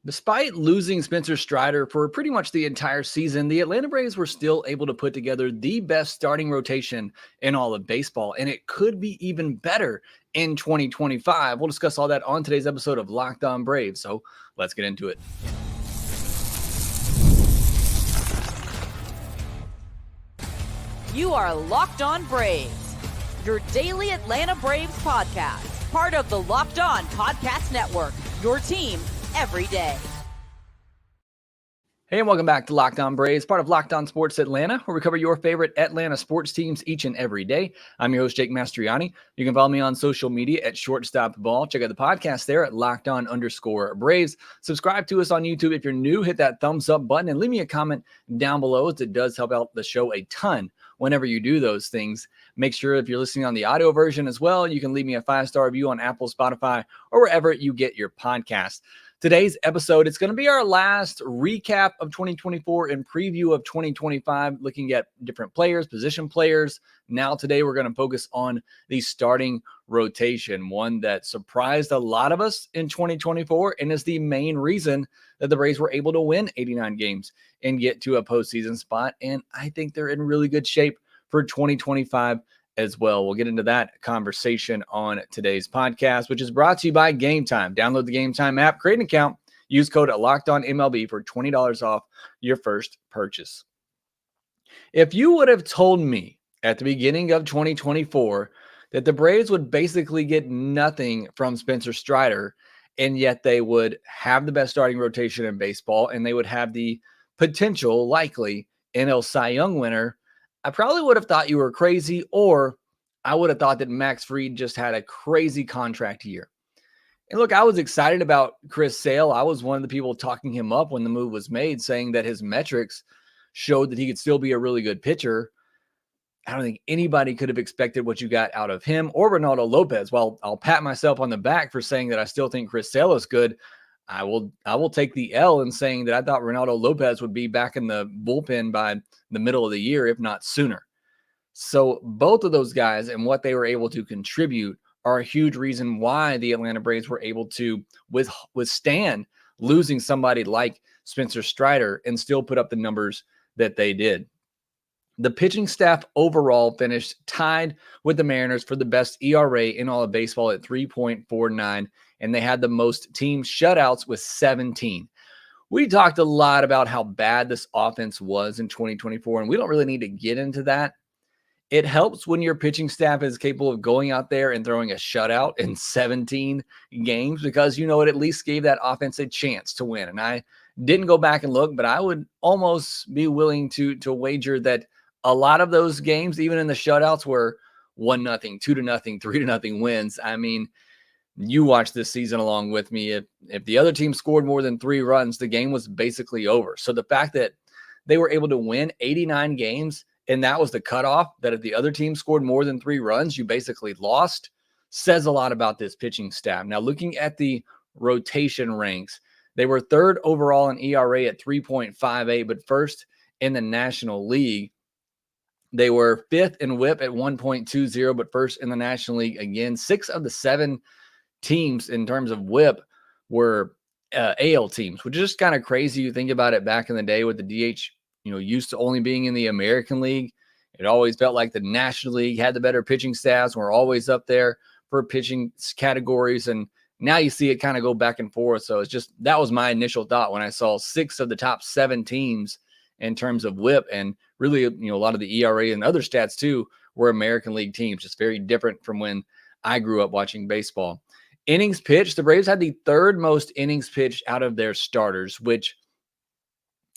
Despite losing Spencer Strider for pretty much the entire season, the Atlanta Braves were still able to put together the best starting rotation in all of baseball, and it could be even better in 2025. We'll discuss all that on today's episode of Locked On Braves, so let's get into it. You are Locked On Braves, your daily Atlanta Braves podcast, part of the Locked On Podcast Network, your team every day. Hey, and welcome back to Locked On Braves, part of Locked On Sports Atlanta, where we cover your favorite Atlanta sports teams each and every day. I'm your host, Jake Mastriani. You can follow me on social media at ShortstopBall. Check out the podcast there at LockedOn_Braves. Subscribe to us on YouTube. If you're new, hit that thumbs up button and leave me a comment down below, as it does help out the show a ton whenever you do those things. Make sure if you're listening on the audio version as well, you can leave me a 5-star review on Apple, Spotify, or wherever you get your podcast. Today's episode, it's going to be our last recap of 2024 and preview of 2025, looking at different players, position players. Now today we're going to focus on the starting rotation, one that surprised a lot of us in 2024 and is the main reason that the Braves were able to win 89 games and get to a postseason spot. And I think they're in really good shape for 2025 as well. We'll get into that conversation on today's podcast, which is brought to you by Gametime. Download the Gametime app, create an account, use code LOCKEDONMLB for $20 off your first purchase. If you would have told me at the beginning of 2024 that the Braves would basically get nothing from Spencer Strider, and yet they would have the best starting rotation in baseball, and they would have the potential, likely, NL Cy Young winner, I probably would have thought you were crazy, or I would have thought that Max Fried just had a crazy contract year. And look, I was excited about Chris Sale. I was one of the people talking him up when the move was made, saying that his metrics showed that he could still be a really good pitcher. I don't think anybody could have expected what you got out of him or Reynaldo Lopez. While I'll pat myself on the back for saying that I still think Chris Sale is good, I will take the L in saying that I thought Reynaldo Lopez would be back in the bullpen by the middle of the year, if not sooner. So both of those guys and what they were able to contribute are a huge reason why the Atlanta Braves were able to withstand losing somebody like Spencer Strider and still put up the numbers that they did. The pitching staff overall finished tied with the Mariners for the best ERA in all of baseball at 3.49, and they had the most team shutouts with 17. We talked a lot about how bad this offense was in 2024, and we don't really need to get into that. It helps when your pitching staff is capable of going out there and throwing a shutout in 17 games, because it at least gave that offense a chance to win. And I didn't go back and look, but I would almost be willing to wager that a lot of those games, even in the shutouts, were 1-0, 2-0, 3-0 wins. I mean, you watched this season along with me. If the other team scored more than 3 runs, the game was basically over. So the fact that they were able to win 89 games, and that was the cutoff, that if the other team scored more than 3 runs, you basically lost, says a lot about this pitching staff. Now, looking at the rotation ranks, they were 3rd overall in ERA at 3.58, but 1st in the National League. They were 5th in WHIP at 1.20, but 1st in the National League again. 6 of the 7 teams in terms of WHIP were AL teams, which is just kind of crazy. You think about it back in the day with the DH, used to only being in the American League. It always felt like the National League had the better pitching staffs and were always up there for pitching categories. And now you see it kind of go back and forth. So it's just, that was my initial thought when I saw 6 of the top 7 teams in terms of WHIP, and really, a lot of the ERA and other stats too were American League teams. Just very different from when I grew up watching baseball. Innings pitched, the Braves had the 3rd most innings pitched out of their starters, which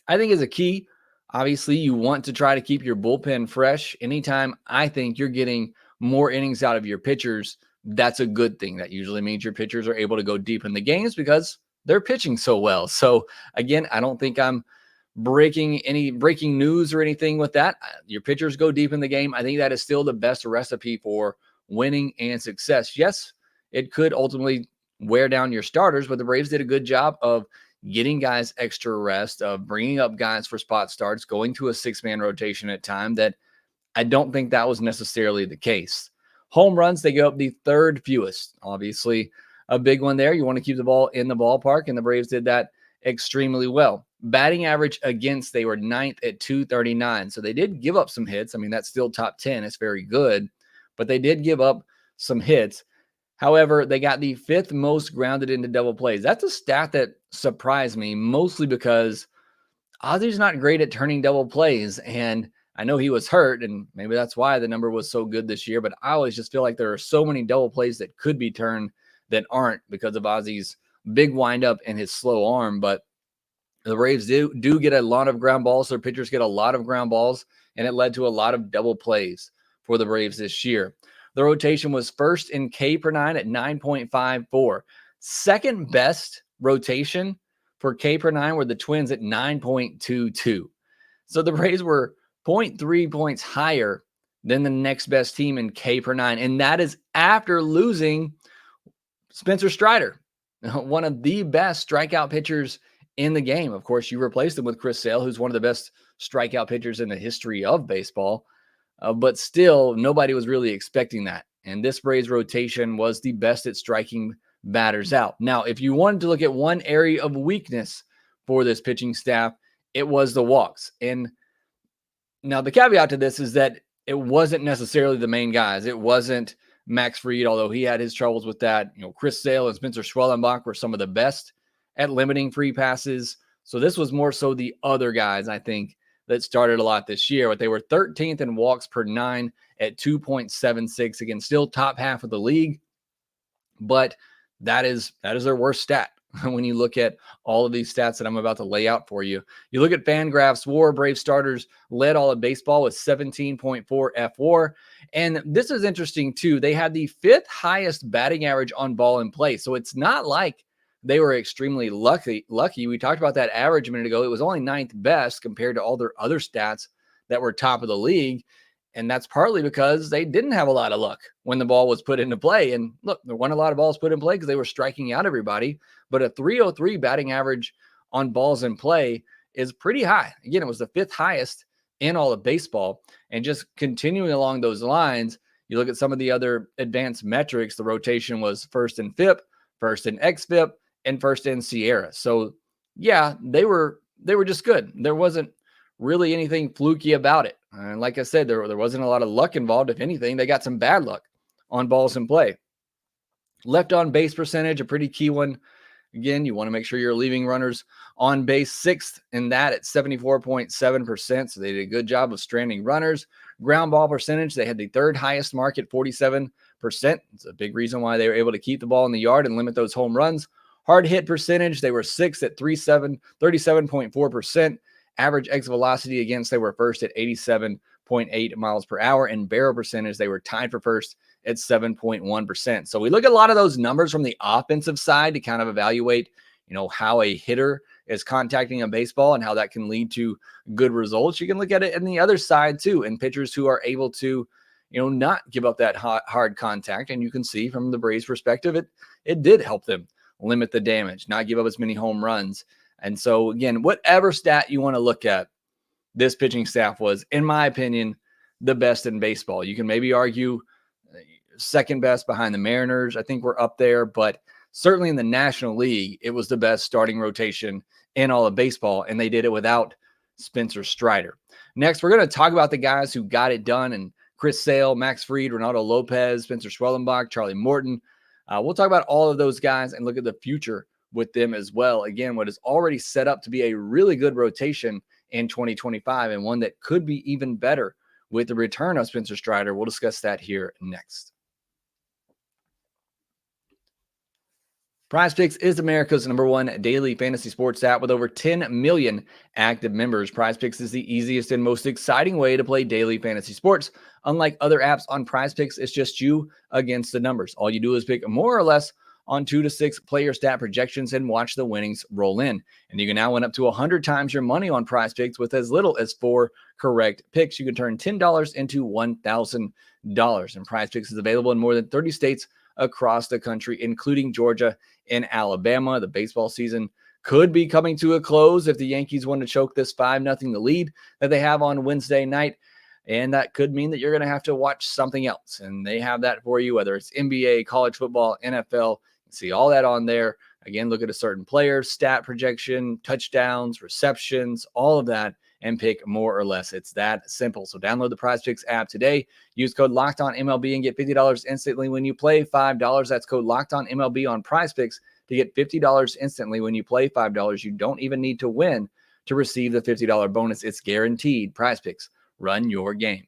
I think is a key. Obviously, you want to try to keep your bullpen fresh. Anytime I think you're getting more innings out of your pitchers, that's a good thing. That usually means your pitchers are able to go deep in the games because they're pitching so well. So again, I don't think I'm breaking news or anything with that. Your pitchers go deep in the game. I think that is still the best recipe for winning and success. Yes, it could ultimately wear down your starters, but the Braves did a good job of getting guys extra rest, of bringing up guys for spot starts, going to a 6-man rotation at time. That I don't think that was necessarily the case. Home runs, they go up the 3rd fewest. Obviously, a big one there. You want to keep the ball in the ballpark, and the Braves did that extremely well. Batting average against, they were 9th at 239. So they did give up some hits. I mean, that's still top 10. It's very good, but they did give up some hits. However, they got the 5th most grounded into double plays. That's a stat that surprised me, mostly because Ozzy's not great at turning double plays. And I know he was hurt, and maybe that's why the number was so good this year. But I always just feel like there are so many double plays that could be turned that aren't because of Ozzy's big windup and his slow arm. But the Braves do get a lot of ground balls. Their pitchers get a lot of ground balls, and it led to a lot of double plays for the Braves this year. The rotation was first in K per nine at 9.54. Second best rotation for K per nine were the Twins at 9.22. So the Braves were 0.3 points higher than the next best team in K per nine. And that is after losing Spencer Strider, one of the best strikeout pitchers in the game. Of course, you replaced him with Chris Sale, who's one of the best strikeout pitchers in the history of baseball. But still, nobody was really expecting that. And this Braves rotation was the best at striking batters out. Now, if you wanted to look at one area of weakness for this pitching staff, it was the walks. And now the caveat to this is that it wasn't necessarily the main guys. It wasn't Max Fried, although he had his troubles with that. Chris Sale and Spencer Schwellenbach were some of the best at limiting free passes. So this was more so the other guys, I think, that started a lot this year. But they were 13th in walks per nine at 2.76. Again, still top half of the league. But that is their worst stat when you look at all of these stats that I'm about to lay out for you. You look at FanGraphs WAR, Brave starters led all of baseball with 17.4 FWAR. And this is interesting too. They had the 5th highest batting average on ball in play. So it's not like they were extremely lucky. We talked about that average a minute ago. It was only 9th best compared to all their other stats that were top of the league. And that's partly because they didn't have a lot of luck when the ball was put into play. And look, there weren't a lot of balls put in play because they were striking out everybody. But a 303 batting average on balls in play is pretty high. Again, it was the 5th highest in all of baseball. And just continuing along those lines, you look at some of the other advanced metrics. The rotation was first in FIP, first in XFIP, and first in Sierra. So yeah, they were just good. There wasn't really anything fluky about it. And like I said, there wasn't a lot of luck involved. If anything, they got some bad luck on balls in play. Left on base percentage, a pretty key one. Again, you want to make sure you're leaving runners on base. 6th in that at 74.7%. So they did a good job of stranding runners. Ground ball percentage, they had the 3rd highest mark at 47%. It's a big reason why they were able to keep the ball in the yard and limit those home runs. Hard hit percentage, they were 6th at 37.4%. Average exit velocity against, they were first at 87.8 miles per hour. And barrel percentage, they were tied for first at 7.1%. So we look at a lot of those numbers from the offensive side to kind of evaluate, how a hitter is contacting a baseball and how that can lead to good results. You can look at it in the other side too, and pitchers who are able to, not give up that hard contact. And you can see from the Braves' perspective, it did help them limit the damage, not give up as many home runs. And so, again, whatever stat you want to look at, this pitching staff was, in my opinion, the best in baseball. You can maybe argue second best behind the Mariners. I think we're up there, but certainly in the National League, it was the best starting rotation in all of baseball, and they did it without Spencer Strider. Next, we're going to talk about the guys who got it done, and Chris Sale, Max Fried, Reynaldo Lopez, Spencer Schwellenbach, Charlie Morton. We'll talk about all of those guys and look at the future with them as well. Again, what is already set up to be a really good rotation in 2025 and one that could be even better with the return of Spencer Strider. We'll discuss that here next. PrizePicks is America's #1 daily fantasy sports app with over 10 million active members. PrizePicks is the easiest and most exciting way to play daily fantasy sports. Unlike other apps on PrizePicks, it's just you against the numbers. All you do is pick more or less on 2 to 6 player stat projections and watch the winnings roll in. And you can now win up to 100 times your money on PrizePicks with as little as 4 correct picks. You can turn $10 into $1,000. And PrizePicks is available in more than 30 states across the country, including Georgia and Alabama. The baseball season could be coming to a close if the Yankees want to choke this 5-0 lead that they have on Wednesday night. And that could mean that you're going to have to watch something else. And they have that for you, whether it's NBA, college football, NFL, See all that on there. Again, look at a certain player, stat projection, touchdowns, receptions, all of that, and pick more or less. It's that simple. So download the PrizePicks app today. Use code LOCKEDONMLB and get $50 instantly when you play $5. That's code LOCKEDONMLB on PrizePicks to get $50 instantly when you play $5. You don't even need to win to receive the $50 bonus. It's guaranteed. PrizePicks, run your game.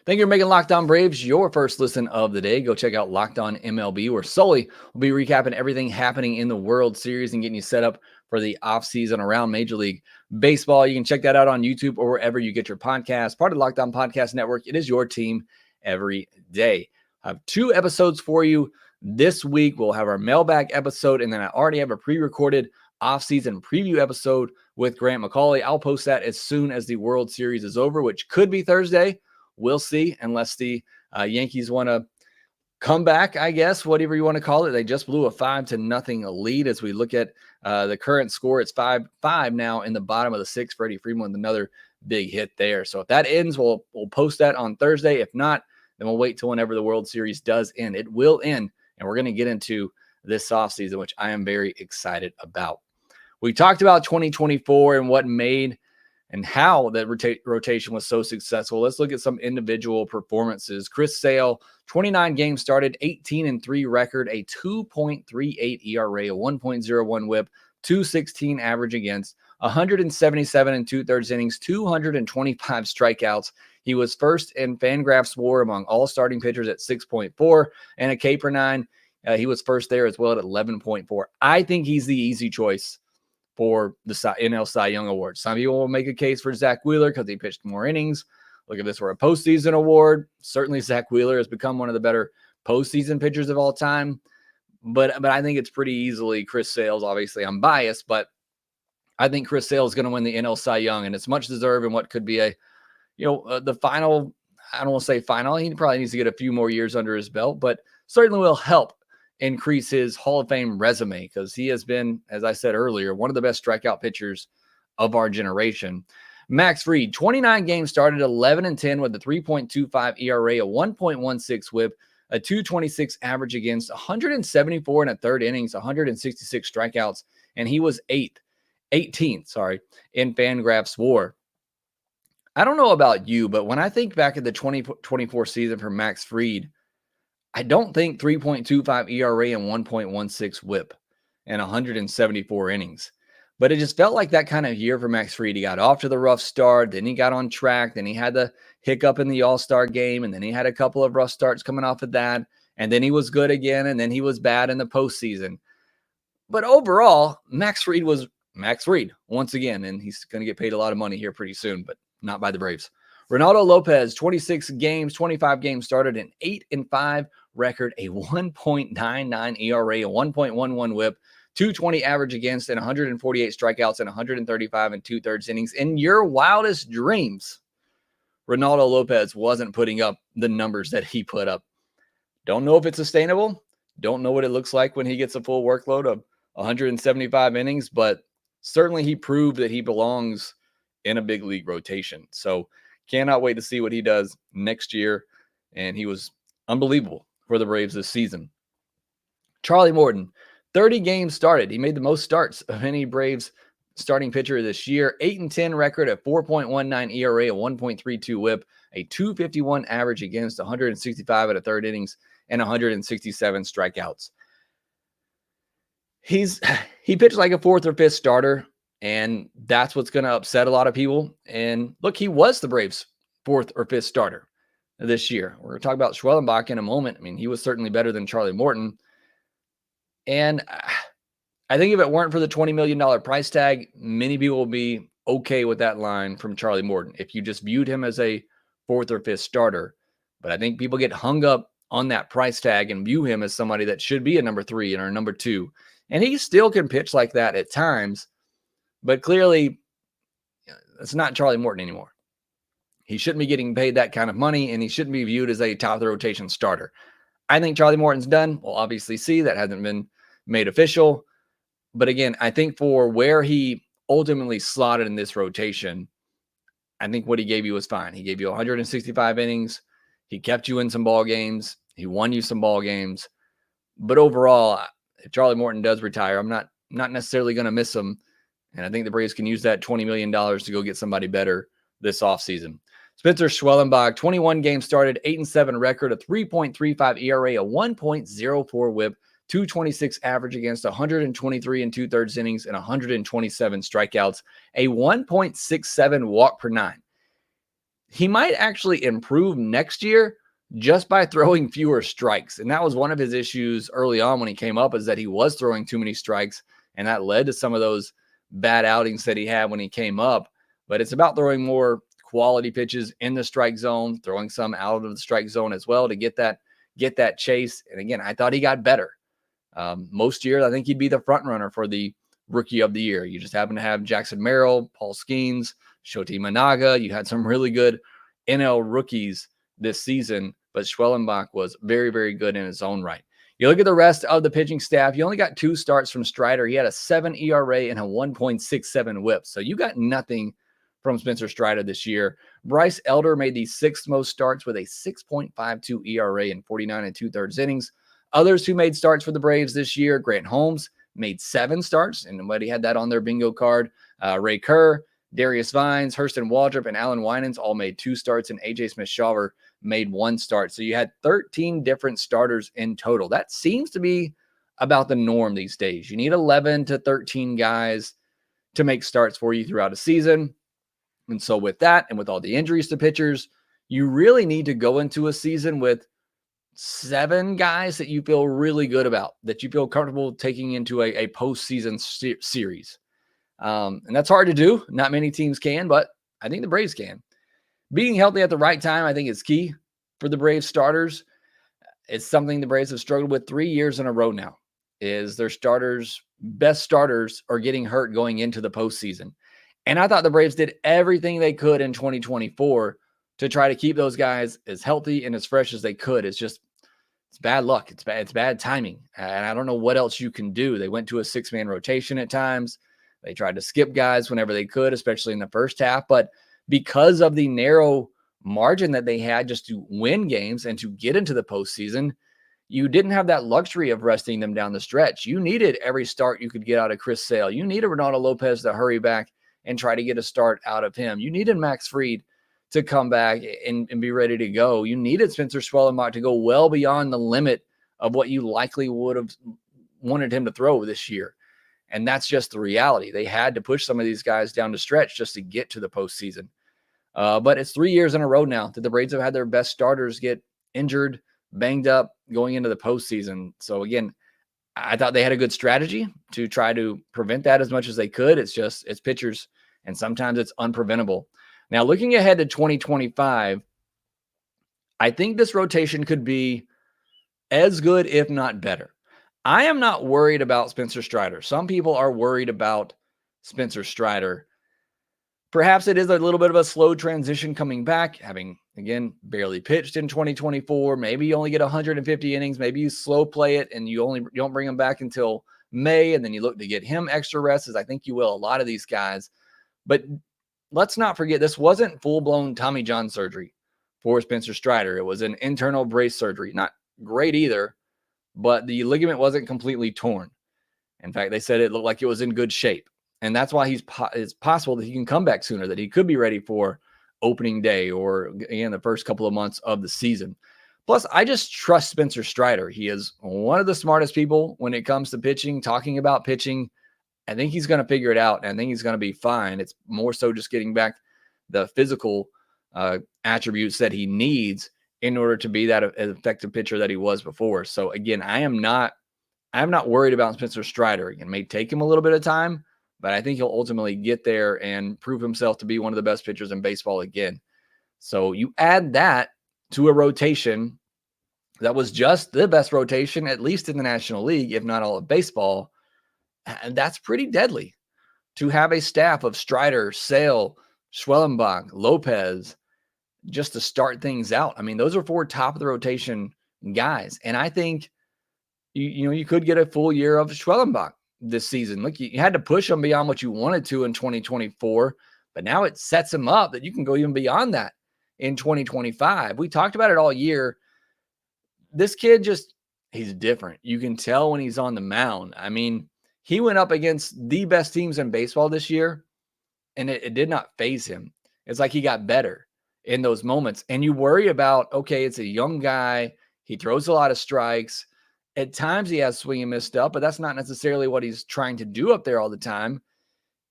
Thank you for making Locked On Braves your first listen of the day. Go check out Locked On MLB, where Sully will be recapping everything happening in the World Series and getting you set up for the offseason around Major League Baseball. You can check that out on YouTube or wherever you get your podcast. Part of the Locked On Podcast Network. It is your team every day. I have 2 episodes for you this week. We'll have our mailbag episode, and then I already have a pre-recorded offseason preview episode with Grant McCauley. I'll post that as soon as the World Series is over, which could be Thursday. We'll see, unless the Yankees want to come back, I guess, whatever you want to call it. They just blew a 5-0 lead. As we look at the current score, it's 5-5 now in the bottom of the 6th. Freddie Freeman with another big hit there. So if that ends, we'll post that on Thursday. If not, then we'll wait till whenever the World Series does end. It will end, and we're going to get into this offseason, which I am very excited about. We talked about 2024 and what made and how that rotation was so successful. Let's look at some individual performances. Chris Sale, 29 games started, 18-3 record, a 2.38 ERA, a 1.01 whip, 216 average against, 177 2/3 innings, 225 strikeouts. He was first in FanGraphs WAR among all starting pitchers at 6.4 and a K per 9. He was first there as well at 11.4. I think he's the easy choice for the NL Cy Young Award. Some people will make a case for Zach Wheeler because he pitched more innings. Look at this for a postseason award. Certainly Zach Wheeler has become one of the better postseason pitchers of all time. But I think it's pretty easily Chris Sale's. Obviously, I'm biased, but I think Chris Sale is going to win the NL Cy Young, and it's much deserved in what could be the final. I don't want to say final. He probably needs to get a few more years under his belt, but certainly will help increase his Hall of Fame resume, because he has been, as I said earlier, one of the best strikeout pitchers of our generation. Max Fried, 29 games started, 11-10 with a 3.25 ERA, a 1.16 whip, a 226 average against, 174 1/3 innings, 166 strikeouts, and he was 18th in FanGraphs WAR. I don't know about you, but when I think back at the 2024 season for Max Fried, I don't think 3.25 ERA and 1.16 whip and 174 innings. But it just felt like that kind of year for Max Fried. He got off to the rough start, then he got on track, then he had the hiccup in the All-Star game, and then he had a couple of rough starts coming off of that, and then he was good again, and then he was bad in the postseason. But overall, Max Fried was Max Fried once again, and he's going to get paid a lot of money here pretty soon, but not by the Braves. Reynaldo Lopez, 26 games, 25 games started, an 8-5 record, a 1.99 ERA, a 1.11 whip, 220 average against, and 148 strikeouts and 135 2/3 innings. In your wildest dreams, Reynaldo Lopez wasn't putting up the numbers that he put up. Don't know if it's sustainable. Don't know what it looks like when he gets a full workload of 175 innings, but certainly he proved that he belongs in a big league rotation. So cannot wait to see what he does next year. And he was unbelievable for the Braves this season. Charlie Morton, 30 games started. He made the most starts of any Braves starting pitcher this year. 8-10 record, a 4.19 ERA, a 1.32 whip, a 251 average against, 165 1/3 innings, and 167 strikeouts. He pitched like a 4th or 5th starter, and that's what's going to upset a lot of people. And look, he was the Braves' 4th or 5th starter this year. We're going to talk about Schwellenbach in a moment. I mean, he was certainly better than Charlie Morton. And I think if it weren't for the $20 million price tag, many people will be okay with that line from Charlie Morton if you just viewed him as a 4th or 5th starter. But I think people get hung up on that price tag and view him as somebody that should be a number 3 or a number 2. And he still can pitch like that at times. But clearly, it's not Charlie Morton anymore. He shouldn't be getting paid that kind of money, and he shouldn't be viewed as a top-of-the-rotation starter. I think Charlie Morton's done. We'll obviously see. That hasn't been made official. But again, I think for where he ultimately slotted in this rotation, I think what he gave you was fine. He gave you 165 innings. He kept you in some ball games. He won you some ball games. But overall, if Charlie Morton does retire, I'm not necessarily going to miss him. And I think the Braves can use that $20 million to go get somebody better this offseason. Spencer Schwellenbach, 21 games started, 8-7 record, a 3.35 ERA, a 1.04 whip, 226 average against 123 and 2/3 innings and 127 strikeouts, a 1.67 walk per nine. He might actually improve next year just by throwing fewer strikes. And that was one of his issues early on when he came up, is that he was throwing too many strikes. And that led to some of those bad outings that he had when he came up. But it's about throwing more quality pitches in the strike zone, throwing some out of the strike zone as well to get that chase. And again, I thought he got better. Most years, I think he'd be the front runner for the rookie of the year. You just happen to have Jackson Merrill, Paul Skeens, Shoti Managa. You had some really good NL rookies this season, but Schwellenbach was very, very good in his own right. You look at the rest of the pitching staff, you only got 2 starts from Strider. He had a 7 ERA and a 1.67 whip. So you got nothing from Spencer Strider this year. Bryce Elder made the 6th most starts with a 6.52 ERA and 49 and 2/3 innings. Others who made starts for the Braves this year, Grant Holmes made 7 starts, and nobody had that on their bingo card. Ray Kerr, Darius Vines, Hurston Waldrop, and Alan Winans all made 2 starts, and A.J. Smith-Shawver made 1 start. So you had 13 different starters in total. That seems to be about the norm these days. You need 11 to 13 guys to make starts for you throughout a season. And so with that, and with all the injuries to pitchers, you really need to go into a season with 7 guys that you feel really good about, that you feel comfortable taking into a postseason series. And that's hard to do. Not many teams can, but I think the Braves can. Being healthy at the right time, I think, is key for the Braves starters. It's something the Braves have struggled with 3 years in a row now, is their best starters are getting hurt going into the postseason. And I thought the Braves did everything they could in 2024 to try to keep those guys as healthy and as fresh as they could. It's bad luck. It's bad timing. And I don't know what else you can do. They went to a 6-man rotation at times. They tried to skip guys whenever they could, especially in the first half. But because of the narrow margin that they had just to win games and to get into the postseason, you didn't have that luxury of resting them down the stretch. You needed every start you could get out of Chris Sale. You needed Reynaldo Lopez to hurry back and try to get a start out of him. You needed Max Fried to come back and be ready to go. You needed Spencer Schwellenbach to go well beyond the limit of what you likely would have wanted him to throw this year. And that's just the reality. They had to push some of these guys down the stretch just to get to the postseason. But it's 3 years in a row now that the Braves have had their best starters get injured, banged up going into the postseason. So again, I thought they had a good strategy to try to prevent that as much as they could. It's pitchers, and sometimes it's unpreventable. Now, looking ahead to 2025, I think this rotation could be as good, if not better. I am not worried about Spencer Strider. Some people are worried about Spencer Strider. Perhaps it is a little bit of a slow transition coming back, having, again, barely pitched in 2024. Maybe you only get 150 innings. Maybe you slow play it and you don't bring him back until May, and then you look to get him extra rests, as I think you will a lot of these guys. But let's not forget, this wasn't full-blown Tommy John surgery for Spencer Strider. It was an internal brace surgery. Not great either, but the ligament wasn't completely torn. In fact, they said it looked like it was in good shape. And that's why it's possible that he can come back sooner, that he could be ready for opening day or, again, the first couple of months of the season. Plus, I just trust Spencer Strider. He is one of the smartest people when it comes to pitching, talking about pitching. I think he's going to figure it out, and I think he's going to be fine. It's more so just getting back the physical attributes that he needs in order to be that effective pitcher that he was before. So, again, I'm not worried about Spencer Strider. It may take him a little bit of time, but I think he'll ultimately get there and prove himself to be one of the best pitchers in baseball again. So you add that to a rotation that was just the best rotation, at least in the National League, if not all of baseball, and that's pretty deadly. To have a staff of Strider, Sale, Schwellenbach, Lopez, just to start things out. I mean, those are 4 top of the rotation guys. And I think, you could get a full year of Schwellenbach this season. Look, you had to push him beyond what you wanted to in 2024, but now it sets him up that you can go even beyond that in 2025. We talked about it all year. this kid he's different. You can tell when he's on the mound. I mean, he went up against the best teams in baseball this year, and it did not faze him. It's like he got better in those moments. And you worry about, okay, it's a young guy. He throws a lot of strikes. At times he has swing and miss stuff, but that's not necessarily what he's trying to do up there all the time.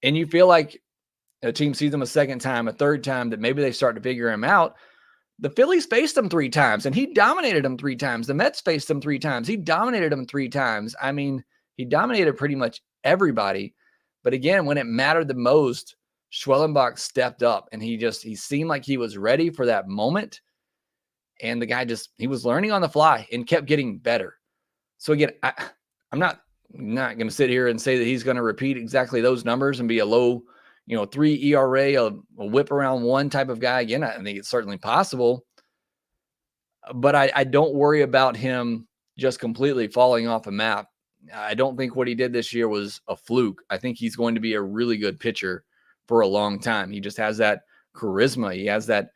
And you feel like a team sees him a second time, a third time, that maybe they start to figure him out. The Phillies faced him 3 times, and he dominated them 3 times. The Mets faced him 3 times. He dominated them 3 times. I mean, he dominated pretty much everybody. But again, when it mattered the most, Schwellenbach stepped up, and he seemed like he was ready for that moment. And the guy he was learning on the fly and kept getting better. So again, I'm not going to sit here and say that he's going to repeat exactly those numbers and be a low, 3 ERA, a whip around 1 type of guy. Again, I think it's certainly possible, but I don't worry about him just completely falling off a map. I don't think what he did this year was a fluke. I think he's going to be a really good pitcher for a long time. He just has that charisma. He has that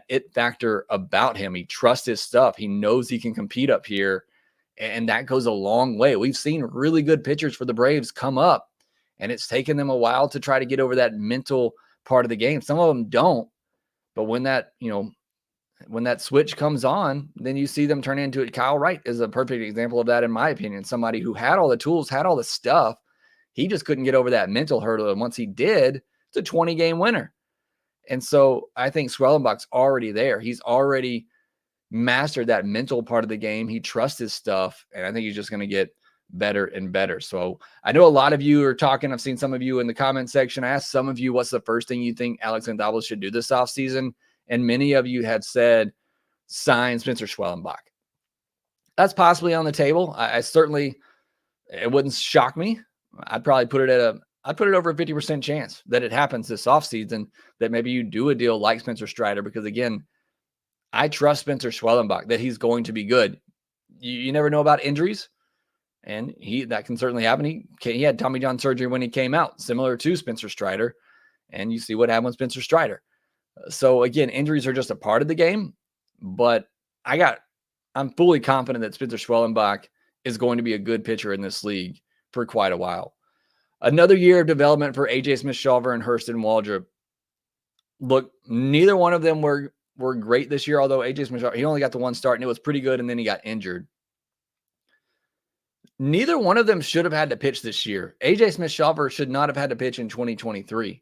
it factor about him. He trusts his stuff. He knows he can compete up here, and that goes a long way. We've seen really good pitchers for the Braves come up, and it's taken them a while to try to get over that mental part of the game. Some of them don't, but when that switch comes on, then you see them turn into it. Kyle Wright is a perfect example of that, in my opinion. Somebody who had all the tools, had all the stuff. He just couldn't get over that mental hurdle, and once he did, it's a 20-game winner. And so I think Schwellenbach's already there. He's already mastered that mental part of the game. He trusts his stuff, and I think he's just going to get better and better. So I know a lot of you are talking. I've seen some of you in the comment section. I asked some of you, what's the first thing you think Alex Anthopoulos should do this offseason? And many of you had said, sign Spencer Schwellenbach. That's possibly on the table. I certainly, it wouldn't shock me. I'd probably put it over a 50% chance that it happens this offseason, that maybe you do a deal like Spencer Strider, because again, I trust Spencer Schwellenbach that he's going to be good. You never know about injuries, and that can certainly happen. He had Tommy John surgery when he came out, similar to Spencer Strider, and you see what happened with Spencer Strider. So again, injuries are just a part of the game, but I'm fully confident that Spencer Schwellenbach is going to be a good pitcher in this league for quite a while. Another year of development for AJ Smith-Shawver and Hurston Waldrop. Look, neither one of them were great this year, although AJ Smith-Shawver, he only got the 1 start, and it was pretty good, and then he got injured. Neither one of them should have had to pitch this year. AJ Smith-Shawver should not have had to pitch in 2023.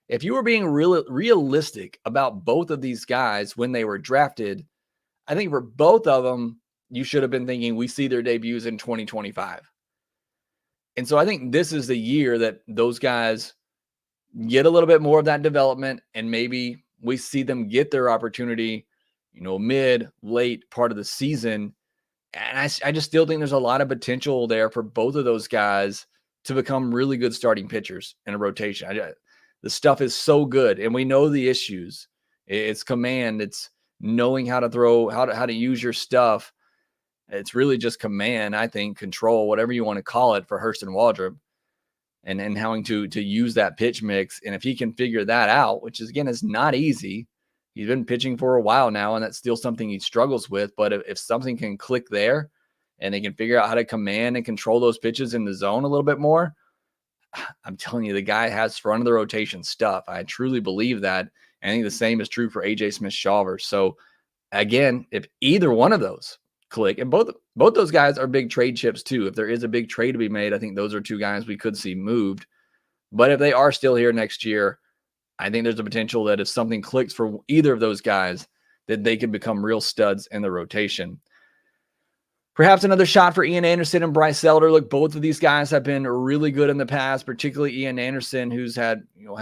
If you were being realistic about both of these guys when they were drafted, I think for both of them, you should have been thinking we see their debuts in 2025. And so I think this is the year that those guys get a little bit more of that development, and maybe we see them get their opportunity, mid, late part of the season. And I just still think there's a lot of potential there for both of those guys to become really good starting pitchers in a rotation. The stuff is so good, and we know the issues. It's command. It's knowing how to throw, how to use your stuff. It's really just command, I think, control, whatever you want to call it, for Hurston Waldrop, and having to use that pitch mix. And if he can figure that out, which is not easy. He's been pitching for a while now, and that's still something he struggles with. But if something can click there, and they can figure out how to command and control those pitches in the zone a little bit more, I'm telling you, the guy has front of the rotation stuff. I truly believe that. And I think the same is true for AJ Smith-Shawver. So again, if either one of those click, and both those guys are big trade chips too. If there is a big trade to be made, I think those are 2 guys we could see moved. But if they are still here next year, I think there's a potential that if something clicks for either of those guys, that they could become real studs in the rotation. Perhaps another shot for Ian Anderson and Bryce Elder. Look, both of these guys have been really good in the past, particularly Ian Anderson, who's has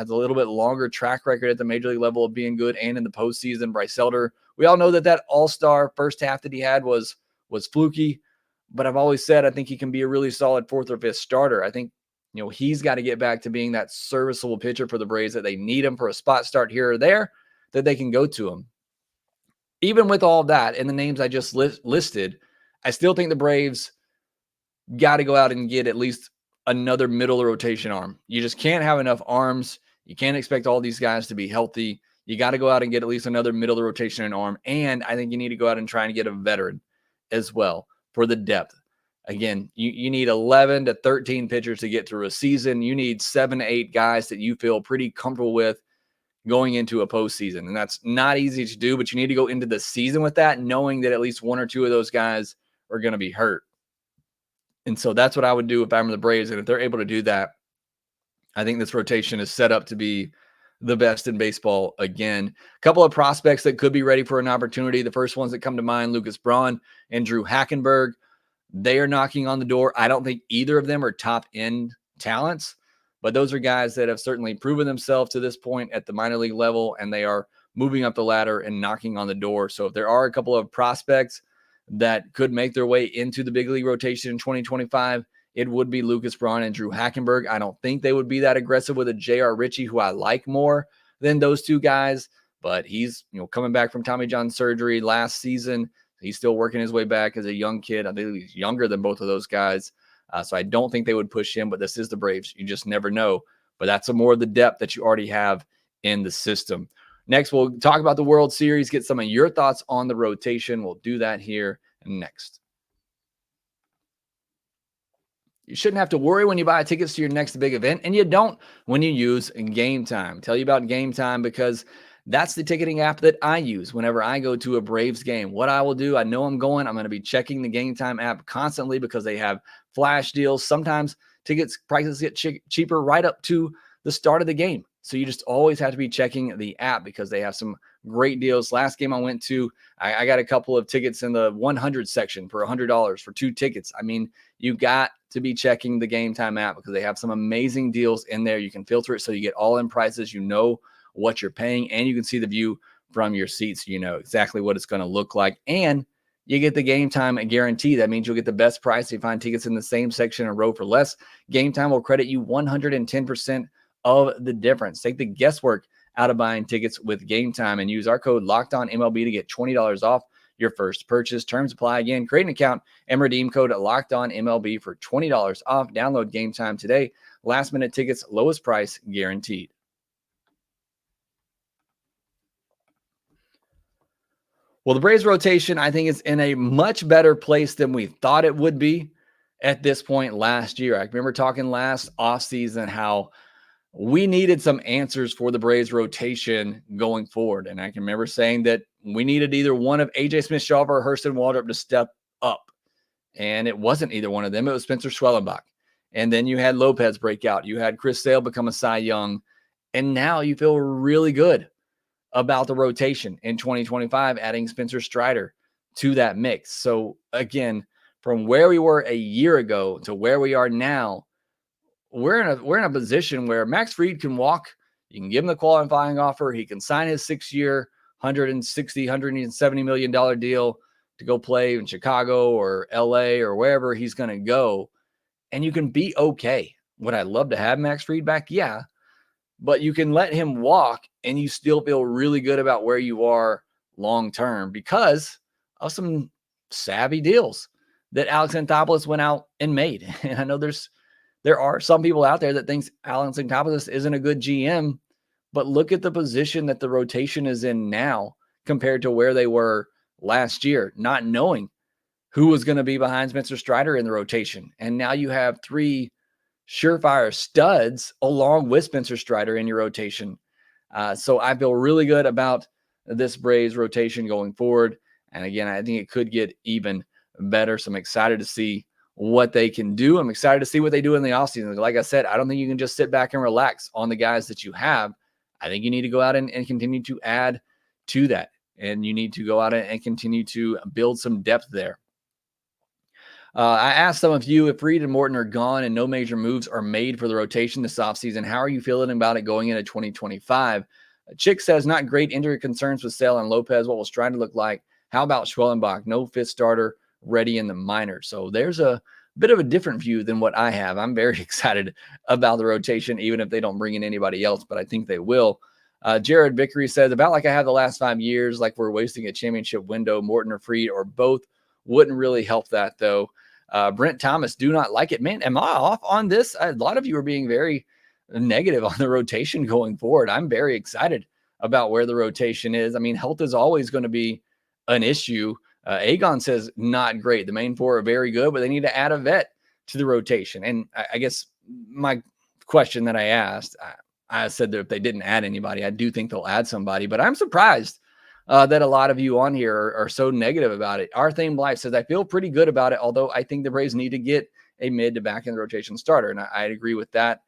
a little bit longer track record at the major league level of being good and in the postseason. Bryce Elder, we all know that all-star first half that he had was fluky, but I've always said I think he can be a really solid 4th or 5th starter. I think he's got to get back to being that serviceable pitcher for the Braves, that they need him for a spot start here or there, that they can go to him. Even with all that and the names I just listed, I still think the Braves got to go out and get at least another middle of rotation arm. You just can't have enough arms. You can't expect all these guys to be healthy. You got to go out and get at least another middle of rotation arm. And I think you need to go out and try and get a veteran, as well for the depth. Again, you need 11 to 13 pitchers to get through a season. You need 7 to 8 guys that you feel pretty comfortable with going into a postseason. And that's not easy to do, but you need to go into the season with that, knowing that at least 1 or 2 of those guys are going to be hurt. And so that's what I would do if I'm the Braves. And if they're able to do that, I think this rotation is set up to be the best in baseball again. A couple of prospects that could be ready for an opportunity. The first ones that come to mind, Lucas Braun and Drew Hackenberg. They are knocking on the door. I don't think either of them are top-end talents, but those are guys that have certainly proven themselves to this point at the minor league level, and they are moving up the ladder and knocking on the door. So if there are a couple of prospects that could make their way into the big league rotation in 2025, it would be Lucas Braun and Drew Hackenberg. I don't think they would be that aggressive with a J.R. Ritchie, who I like more than those 2 guys, but he's coming back from Tommy John surgery last season. He's still working his way back as a young kid. I think he's younger than both of those guys. So I don't think they would push him, but this is the Braves. You just never know. But that's some more of the depth that you already have in the system. Next, we'll talk about the World Series, get some of your thoughts on the rotation. We'll do that here next. You shouldn't have to worry when you buy tickets to your next big event, and you don't when you use Gametime. Tell you about Gametime because that's the ticketing app that I use whenever I go to a Braves game. What I will do, I know I'm going to be checking the Gametime app constantly because they have flash deals. Sometimes tickets prices get cheaper right up to the start of the game. So you just always have to be checking the app because they have some great deals. Last game I went to, I got a couple of tickets in the 100 section for $100 for 2 tickets. I mean, you got to be checking the Gametime app because they have some amazing deals in there. You can filter it so you get all in prices. You know what you're paying, and you can see the view from your seats. You know exactly what it's going to look like, and you get the Gametime guarantee. That means you'll get the best price. You find tickets in the same section in a row for less. Gametime will credit you 110% of the difference. Take the guesswork out of buying tickets with Gametime and use our code LOCKEDONMLB to get $20 off your first purchase. Terms apply. Again, create an account and redeem code LOCKEDONMLB for $20 off. Download Gametime today. Last minute tickets, lowest price guaranteed. Well, the Braves rotation, I think, is in a much better place than we thought it would be at this point last year. I remember talking last offseason how we needed some answers for the Braves rotation going forward. And I can remember saying that we needed either one of A.J. Smith-Shawver or Hurston Waldrop to step up. And it wasn't either one of them. It was Spencer Schwellenbach. And then you had Lopez break out. You had Chris Sale become a Cy Young. And now you feel really good about the rotation in 2025, adding Spencer Strider to that mix. So again, from where we were a year ago to where we are now, we're in a position where Max Fried can walk. You can give him the qualifying offer. He can sign his 6-year, $170 million deal to go play in Chicago or LA or wherever he's going to go. And you can be okay. Would I love to have Max Fried back? Yeah. But you can let him walk and you still feel really good about where you are long-term because of some savvy deals that Alex Anthopoulos went out and made. And I know there are some people out there that thinks Alex Anthopoulos isn't a good GM, but look at the position that the rotation is in now compared to where they were last year, not knowing who was going to be behind Spencer Strider in the rotation. And now you have 3 surefire studs along with Spencer Strider in your rotation. So I feel really good about this Braves rotation going forward. And again, I think it could get even better. So I'm excited to see what they can do. I'm excited to see what they do in the offseason. Like I said, I don't think you can just sit back and relax on the guys that you have. I think you need to go out and continue to add to that. And you need to go out and continue to build some depth there. I asked some of you if Fried and Morton are gone and no major moves are made for the rotation this offseason. How are you feeling about it going into 2025? Chick says, not great injury concerns with Sale and Lopez. What will Strider look like? How about Schwellenbach? No 5th starter ready in the minors. So there's a bit of a different view than what I have. I'm very excited about the rotation, even if they don't bring in anybody else, but I think they will. Jared Vickery says, about like I have the last 5 years, like we're wasting a championship window. Morton or Fried or both wouldn't really help that, though. Brent Thomas, do not like it. Man, am I off on this? A lot of you are being very negative on the rotation going forward. I'm very excited about where the rotation is. I mean, health is always going to be an issue. Aegon says not great. The main four are very good, but they need to add a vet to the rotation. And I guess my question that I asked, I said that if they didn't add anybody, I do think they'll add somebody, but I'm surprised that a lot of you on here are so negative about it. Our Theme Life says, I feel pretty good about it, although I think the Braves need to get a mid to back end rotation starter. And I agree with that.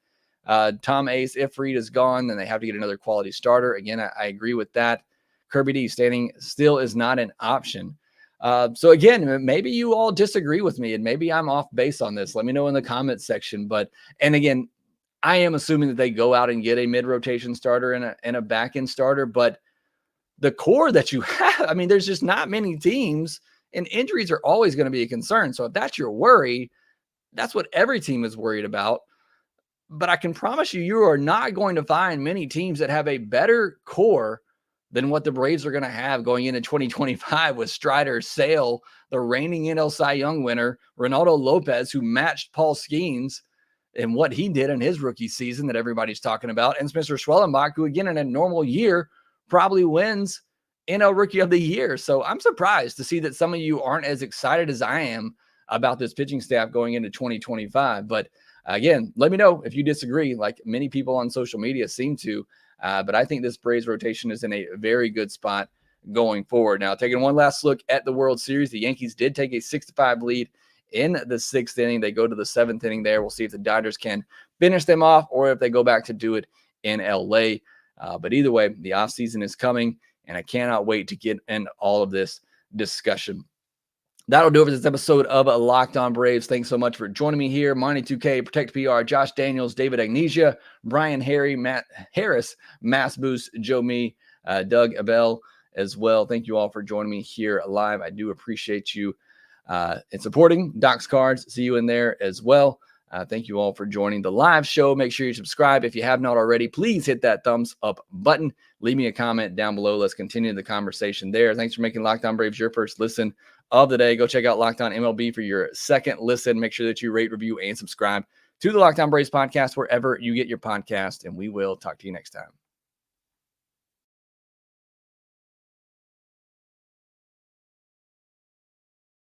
Tom Ace, if Reed is gone, then they have to get another quality starter. Again, I agree with that. Kirby D, standing still is not an option. So again, maybe you all disagree with me and maybe I'm off base on this. Let me know in the comments section. And again, I am assuming that they go out and get a mid-rotation starter and a back-end starter, but the core that you have, I mean, there's just not many teams, and injuries are always going to be a concern. So if that's your worry, that's what every team is worried about. But I can promise you are not going to find many teams that have a better core than what the Braves are going to have going into 2025 with Strider, Sale, the reigning NL Cy Young winner, Reynaldo Lopez, who matched Paul Skeens and what he did in his rookie season that everybody's talking about, and Mr. Schwellenbach, who again in a normal year probably wins NL Rookie of the Year. So I'm surprised to see that some of you aren't as excited as I am about this pitching staff going into 2025. But again, let me know if you disagree, like many people on social media seem to. But I think this Braves rotation is in a very good spot going forward. Now, taking one last look at the World Series, the Yankees did take a 6-5 lead in the 6th inning. They go to the 7th inning there. We'll see if the Dodgers can finish them off or if they go back to do it in LA. But either way, the offseason is coming, and I cannot wait to get in all of this discussion. That'll do it for this episode of Locked On Braves. Thanks so much for joining me here. Monty 2K, Protect PR, Josh Daniels, David Agnesia, Brian Harry, Matt Harris, Mass Boost, Joe Me, Doug Abel as well. Thank you all for joining me here live. I do appreciate you and supporting Doc's Cards. See you in there as well. Thank you all for joining the live show. Make sure you subscribe. If you have not already, please hit that thumbs up button. Leave me a comment down below. Let's continue the conversation there. Thanks for making Locked On Braves your first listen of the day. Go check out Locked On MLB for your second listen. Make sure that you rate, review, and subscribe to the Locked On Braves podcast wherever you get your podcast, and we will talk to you next time.